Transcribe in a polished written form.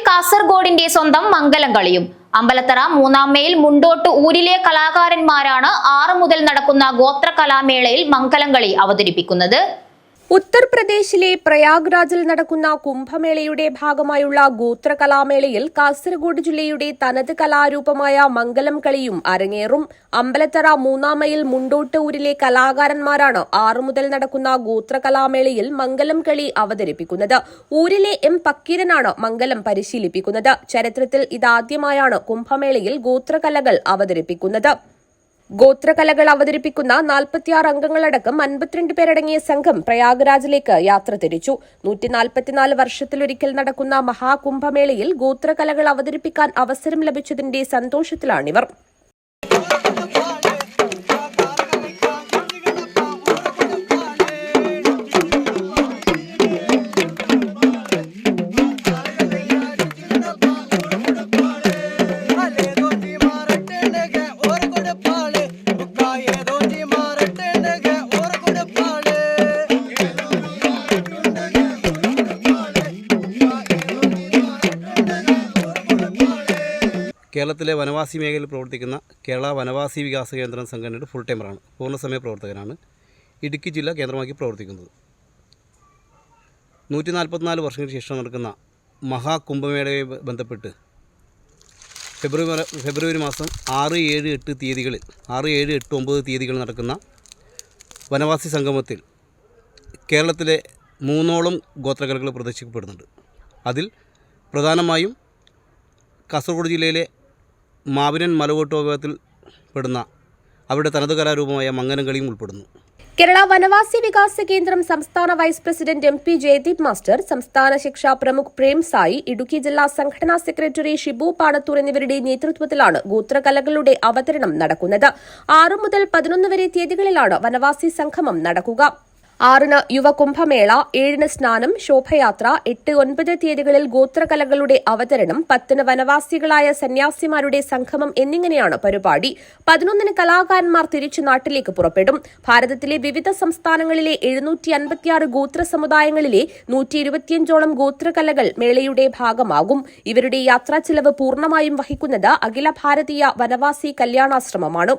കാസർഗോഡിന്റെ സ്വന്തം മംഗലം കളിയും. അമ്പലത്തറ മൂന്നാം മൈൽ മുണ്ടോട്ട് ഊരിലെ കലാകാരന്മാരാണ് 6 മുതൽ നടക്കുന്ന ഗോത്രകലാമേളയിൽ മംഗലം കളി അവതരിപ്പിക്കുന്നത്. ഉത്തർപ്രദേശിലെ പ്രയാഗ്രാജിൽ നടക്കുന്ന കുംഭമേളയുടെ ഭാഗമായുള്ള ഗോത്രകലാമേളയിൽ കാസർഗോഡ് ജില്ലയുടെ തനത് കലാരൂപമായ മംഗലം കളിയും അരങ്ങേറും. അമ്പലത്തറ മൂന്നാം മൈൽ മുണ്ടോട്ട് ഊരിലെ കലാകാരന്മാരാണ് 6 മുതൽ നടക്കുന്ന ഗോത്രകലാമേളയിൽ മംഗലം കളി അവതരിപ്പിക്കുന്നത്. ഊരിലെ എം പക്കീരനാണ് മംഗലം പരിശീലിപ്പിക്കുന്നത്. ചരിത്രത്തിൽ ഇതാദ്യമായാണ് കുംഭമേളയിൽ ഗോത്രകലകൾ അവതരിപ്പിക്കുന്നത്. ഗോത്രകലകൾ അവതരിപ്പിക്കുന്ന 46 അംഗങ്ങളടക്കം 52 പേരടങ്ങിയ സംഘം പ്രയാഗ്രാജിലേക്ക് യാത്ര തിരിച്ചു. 144 വർഷത്തിലൊരിക്കൽ നടക്കുന്ന മഹാകുംഭമേളയിൽ ഗോത്രകലകൾ അവതരിപ്പിക്കാൻ അവസരം ലഭിച്ചതിന്റെ സന്തോഷത്തിലാണിവർ. കേരളത്തിലെ വനവാസി മേഖലയിൽ പ്രവർത്തിക്കുന്ന കേരള വനവാസി വികാസ കേന്ദ്രം സംഘടനയുടെ ഫുൾ ടൈമറാണ്. പൂർണ്ണസമയ പ്രവർത്തകനാണ്. ഇടുക്കി ജില്ല കേന്ദ്രമാക്കി പ്രവർത്തിക്കുന്നത്. 144 വർഷങ്ങൾക്ക് ശേഷം നടക്കുന്ന മഹാകുംഭമേളയെ ബന്ധപ്പെട്ട് ഫെബ്രുവരി മാസം 6, 7, 8 തീയതികളിൽ 6, 7, 8, 9 തീയതികളിൽ നടക്കുന്ന വനവാസി സംഗമത്തിൽ കേരളത്തിലെ 3ഓളം ഗോത്രകലകൾ പ്രദർശിക്കപ്പെടുന്നുണ്ട്. അതിൽ പ്രധാനമായും കാസർഗോഡ് ജില്ലയിലെ മാവിനൻ മലകോട്ട് വിഭാഗത്തിൽ പെടുന്ന അവരുടെ തനത് കലാരൂപമായ മംഗലം കളിയും ഉൾപ്പെടുന്നു. കേരള വനവാസി വികാസ കേന്ദ്രം സംസ്ഥാന vice president MP Jayadeep master, സംസ്ഥാന ശിക്ഷാ പ്രമുഖ് പ്രേം സായി, ഇടുക്കി ജില്ലാ സംഘടനാ സെക്രട്ടറി ഷിബു പാണത്തൂർ എന്നിവരുടെ നേതൃത്വത്തിലാണ് ഗോത്രകലകളുടെ അവതരണം നടക്കുന്നത്. 6 മുതൽ 11 വരെ തീയതികളിലാണ് വനവാസി സംഗമം നടക്കുക. 6-ന് യുവകുംഭമേള, 7-ന് സ്നാനം, ശോഭയാത്ര, 8, 9 തീയതികളിൽ ഗോത്രകലകളുടെ അവതരണം, 10-ന് വനവാസികളായ സന്യാസിമാരുടെ സംഗമം എന്നിങ്ങനെയാണ് പരിപാടി. 11-ന് കലാകാരന്മാർ തിരിച്ചു നാട്ടിലേക്ക് പുറപ്പെടും. ഭാരതത്തിലെ വിവിധ സംസ്ഥാനങ്ങളിലെ 756 ഗോത്ര സമുദായങ്ങളിലെ 125ഓളം ഗോത്രകലകൾ മേളയുടെ ഭാഗമാകും. ഇവരുടെ യാത്രാ ചെലവ് പൂർണ്ണമായും വഹിക്കുന്നത് അഖില ഭാരതീയ വനവാസി കല്യാണാശ്രമമാണ്.